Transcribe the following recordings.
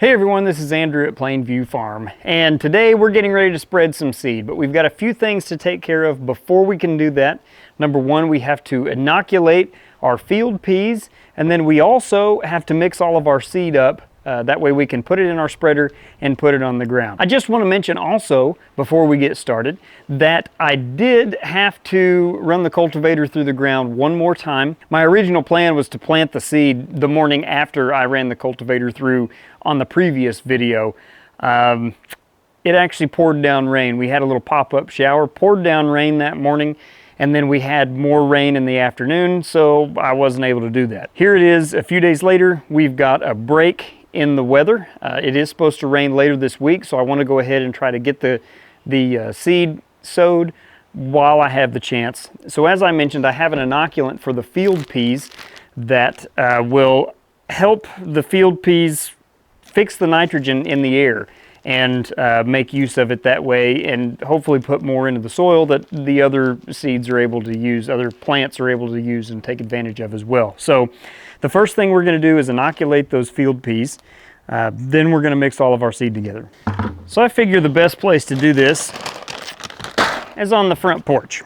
Hey everyone, this is Andrew at Plainview Farm, and today we're getting ready to spread some seed, but we've got a few things to take care of before we can do that. Number one, we have to inoculate our field peas, and then we also have to mix all of our seed up. That way we can put it in our spreader and put it on the ground. I just want to mention also, before we get started, that I did have to run the cultivator through the ground one more time. My original plan was to plant the seed the morning after I ran the cultivator through on the previous video. It actually poured down rain. We had a little pop-up shower, poured down rain that morning, and then we had more rain in the afternoon, so I wasn't able to do that. Here it is a few days later. We've got a break in the weather. It is supposed to rain later this week, so I want to go ahead and try to get the seed sowed while I have the chance. So as I mentioned, I have an inoculant for the field peas that will help the field peas fix the nitrogen in the air and make use of it that way, and hopefully put more into the soil that the other seeds are able to use, other plants are able to use and take advantage of as well. So the first thing we're going to do is inoculate those field peas. Then we're going to mix all of our seed together. So I figure the best place to do this is on the front porch.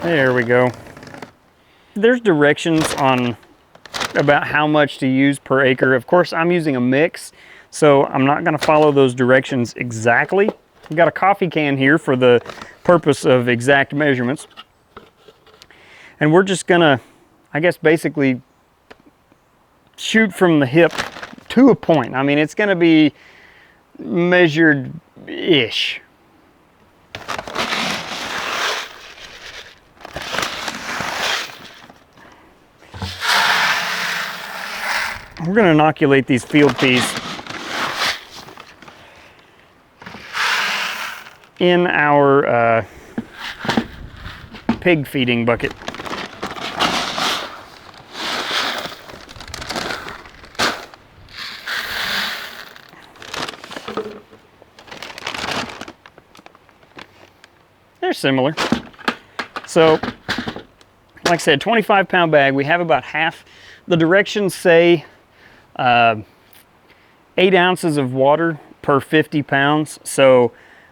There we go. There's directions on about how much to use per acre. Of course, I'm using a mix, so I'm not going to follow those directions exactly. I've got a coffee can here for the purpose of exact measurements. And we're just going to, I guess, basically shoot from the hip to a point. I mean, it's going to be measured-ish. We're going to inoculate these field peas in our pig feeding bucket. They're similar. So, like I said, 25-pound bag. We have about half. The directions say 8 ounces of water per 50 pounds. So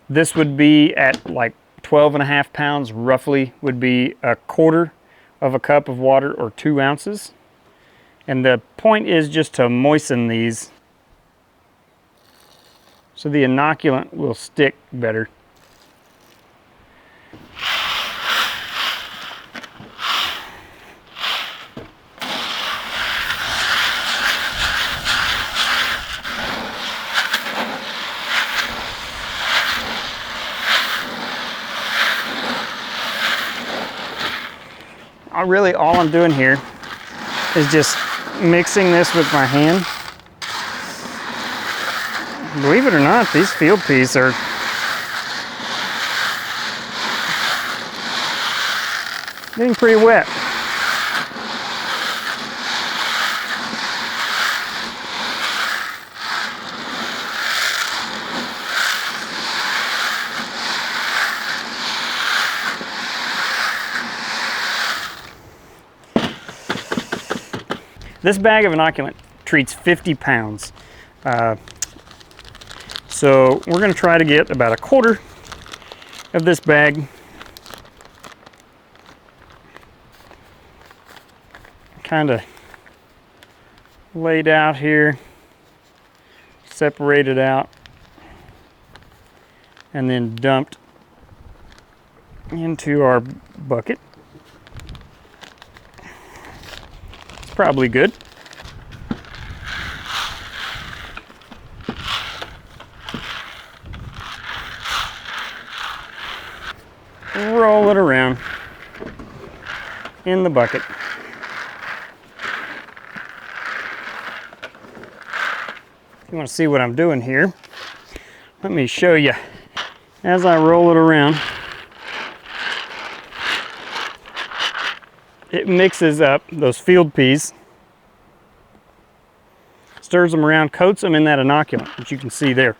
this would be at like 12.5 pounds, roughly, would be a quarter of a cup of water, or 2 ounces. And the point is just to moisten these so the inoculant will stick better. Really, all I'm doing here is just mixing this with my hand. Believe it or not, these field peas are getting pretty wet. This bag of inoculant treats 50 pounds. So we're going to try to get about a quarter of this bag. Kind of laid out here, separated out, and then dumped into our bucket. Probably good. Roll it around in the bucket. If you want to see what I'm doing here, let me show you. As I roll it around, it mixes up those field peas, stirs them around, coats them in that inoculant, which you can see there.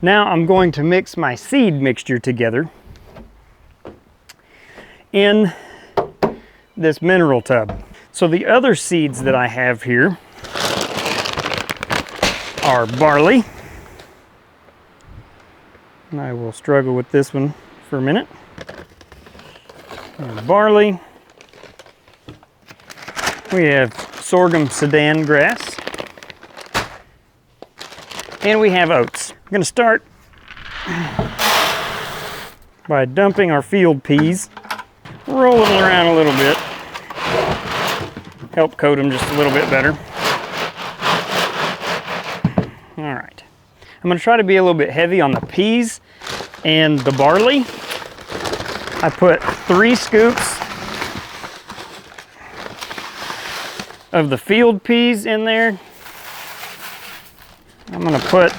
Now I'm going to mix my seed mixture together in this mineral tub. So the other seeds that I have here are barley. And I will struggle with this one for a minute. And barley. We have sorghum Sudan grass. And we have oats. I'm going to start by dumping our field peas, rolling them around a little bit, help coat them just a little bit better. All right. I'm going to try to be a little bit heavy on the peas and the barley. I put 3 scoops of the field peas in there. I'm going to put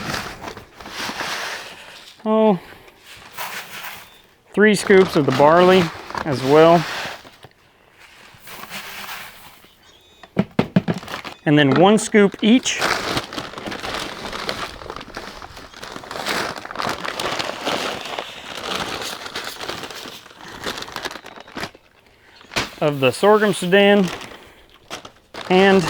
3 scoops of the barley as well. And then 1 scoop each of the sorghum Sudan and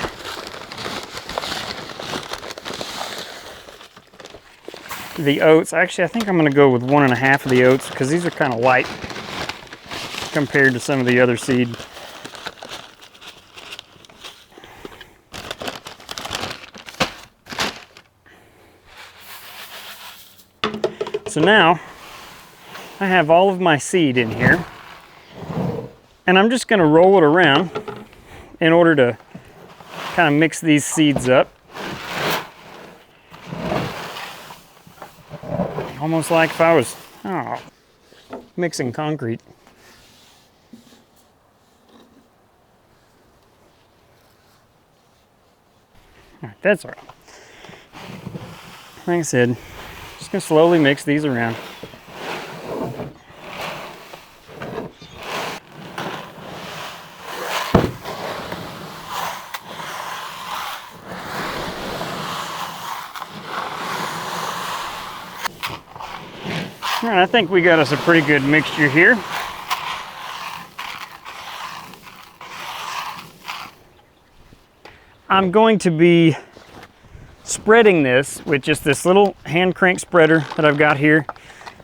the oats. Actually, I think I'm going to go with 1.5 of the oats because these are kind of light compared to some of the other seed. So now I have all of my seed in here, and I'm just going to roll it around in order to kind of mix these seeds up. Almost like if I was mixing concrete. All right, that's all right. Like I said, just gonna slowly mix these around. All right, I think we got us a pretty good mixture here. I'm going to be spreading this with just this little hand crank spreader that I've got here.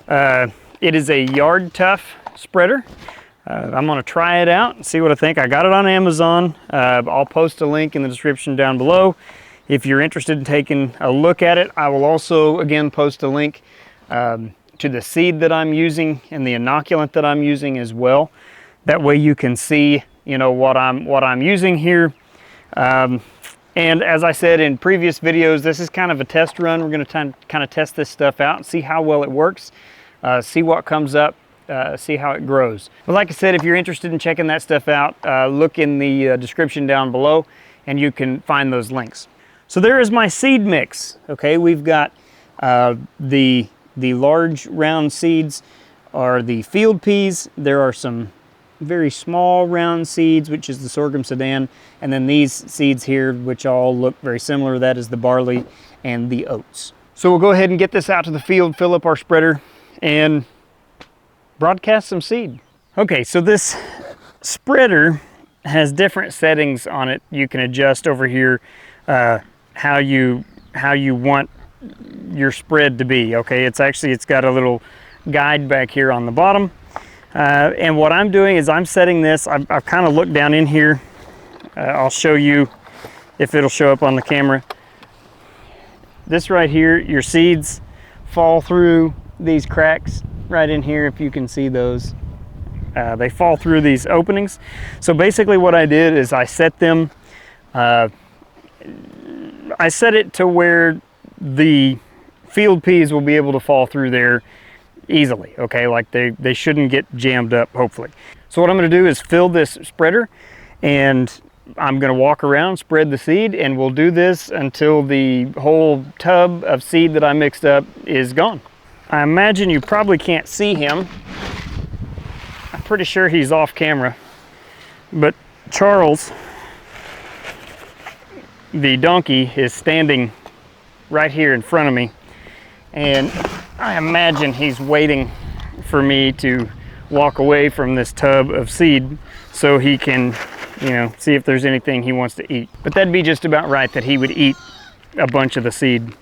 It is a Yard Tough spreader. I'm going to try it out and see what I think. I got it on Amazon. I'll post a link in the description down below if you're interested in taking a look at it. I will also, again, post a link to the seed that I'm using and the inoculant that I'm using as well. That way you can see, you know, what I'm using here. And as I said in previous videos, this is kind of a test run. We're going to kind of test this stuff out and see how well it works, see what comes up, see how it grows. But like I said, if you're interested in checking that stuff out, look in the description down below and you can find those links. So there is my seed mix. Okay, we've got the large round seeds are the field peas. There are some very small round seeds, which is the sorghum Sudan, and then these seeds here, which all look very similar, that is the barley and the oats. So we'll go ahead and get this out to the field, fill up our spreader, and broadcast some seed. Okay, so this spreader has different settings on it. You can adjust over here how you want your spread to be. Okay, it's got a little guide back here on the bottom. And what I'm doing is I'm setting this, I've kind of looked down in here. I'll show you if it'll show up on the camera. This right here, your seeds fall through these cracks right in here, if you can see those. They fall through these openings. So basically what I did is I set them, I set it to where the field peas will be able to fall through there easily, okay? Like they shouldn't get jammed up, hopefully. So what I'm going to do is fill this spreader, and I'm going to walk around, spread the seed, and we'll do this until the whole tub of seed that I mixed up is gone. I imagine you probably can't see him. I'm pretty sure he's off camera, but Charles, the donkey, is standing right here in front of me, and I imagine he's waiting for me to walk away from this tub of seed so he can, you know, see if there's anything he wants to eat. But that'd be just about right that he would eat a bunch of the seed.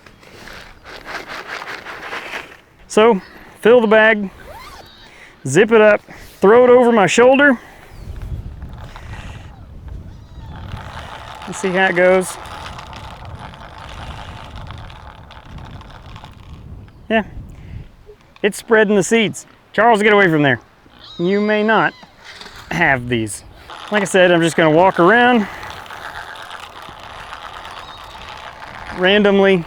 So, fill the bag, zip it up, throw it over my shoulder. Let's see how it goes. Yeah, it's spreading the seeds. Charles, get away from there. You may not have these. Like I said, I'm just gonna walk around randomly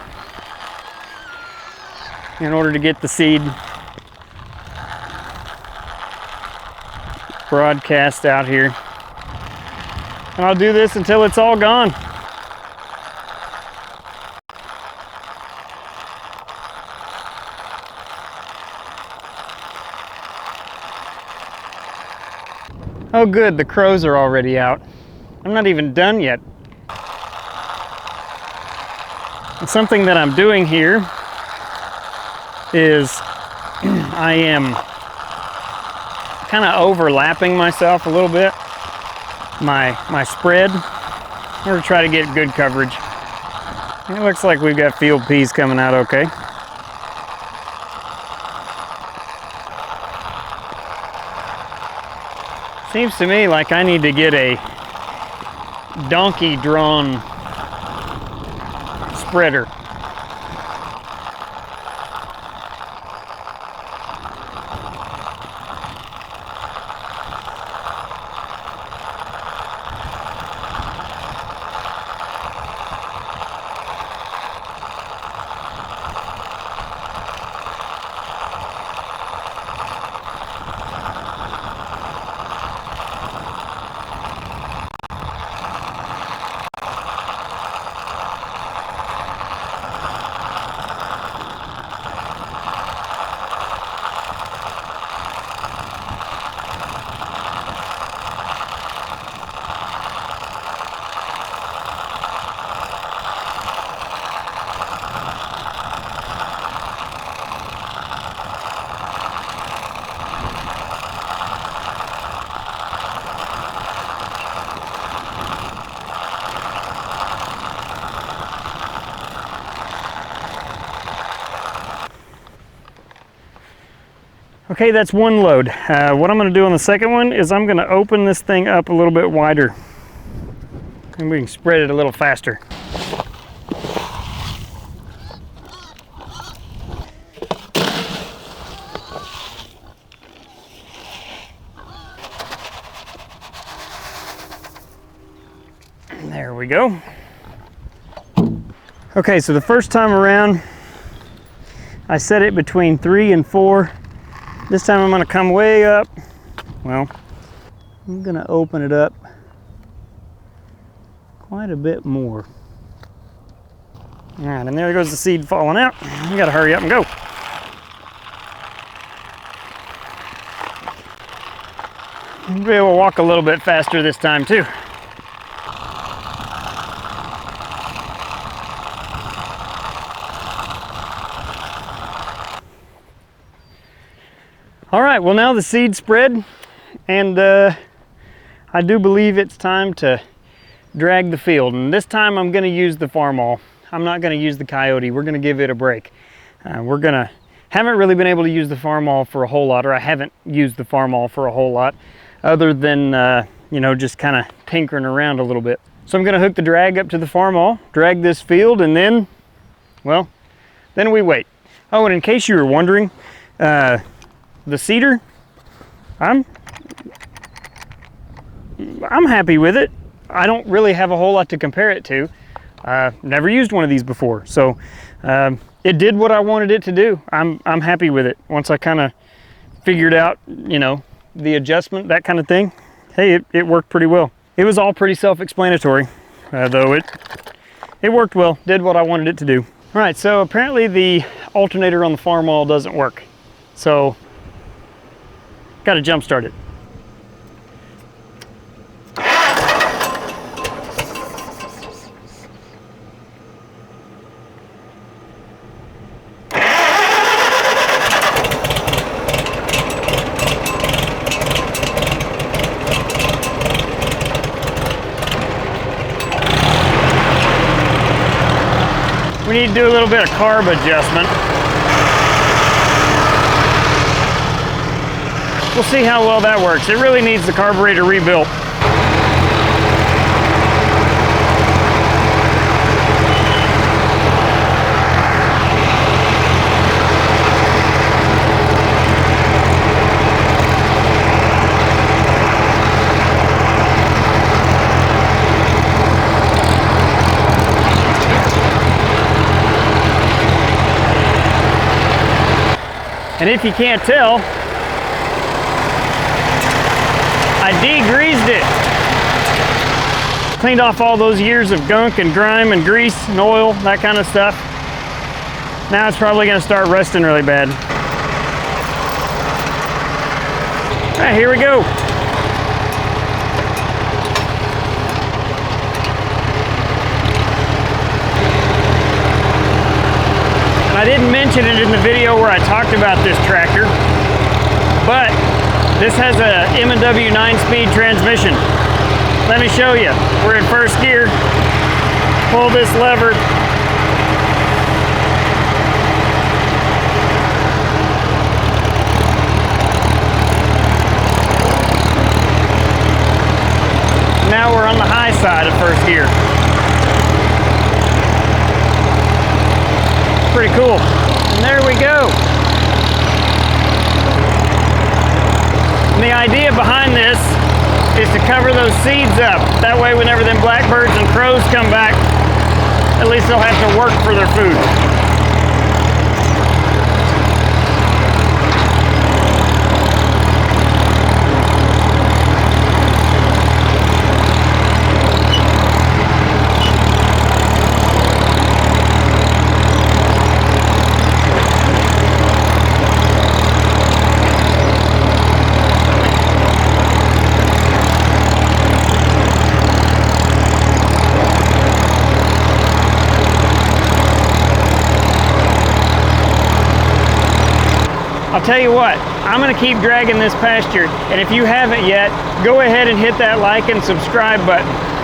in order to get the seed broadcast out here. And I'll do this until it's all gone. Oh good, the crows are already out. I'm not even done yet. And something that I'm doing here is I am kind of overlapping myself a little bit, my spread, in order to try to get good coverage. It looks like we've got field peas coming out okay. Seems to me like I need to get a donkey-drawn spreader. Okay, that's one load. What I'm going to do on the second one is I'm going to open this thing up a little bit wider and we can spread it a little faster. There we go. Okay, so the first time around I set it between 3 and 4. This time I'm going to come way up. Well, I'm going to open it up quite a bit more. All right, and there goes the seed falling out. You got to hurry up and go. I'll be able to walk a little bit faster this time too. All right, well now the seed spread, and I do believe it's time to drag the field. And this time I'm gonna use the Farmall. I'm not gonna use the Coyote. We're gonna give it a break. Haven't really been able to use the Farmall for a whole lot, or I haven't used the Farmall for a whole lot, other than, you know, just kind of tinkering around a little bit. So I'm gonna hook the drag up to the Farmall, drag this field, and then, well, then we wait. Oh, and in case you were wondering, the cedar, I'm happy with it. I don't really have a whole lot to compare it to. Never used one of these before, so it did what I wanted it to do. I'm happy with it. Once I kind of figured out, you know, the adjustment, that kind of thing, hey, it worked pretty well. It was all pretty self-explanatory, though it worked well, did what I wanted it to do. All right, so apparently the alternator on the Farmall doesn't work, so got to jump start it. need to do a little bit of carb adjustment. We'll see how well that works. It really needs the carburetor rebuilt. And if you can't tell, I degreased it. Cleaned off all those years of gunk and grime and grease and oil, that kind of stuff. Now it's probably gonna start rusting really bad. All right, here we go. I didn't mention it in the video where I talked about this tractor, but this has a M&W 9-speed transmission. Let me show you. We're in first gear. Pull this lever. Now we're on the high side of first gear. Pretty cool. And there we go. And the idea behind this is to cover those seeds up. That way whenever them blackbirds and crows come back, at least they'll have to work for their food. I'll tell you what, I'm gonna keep dragging this pasture, and if you haven't yet, go ahead and hit that like and subscribe button.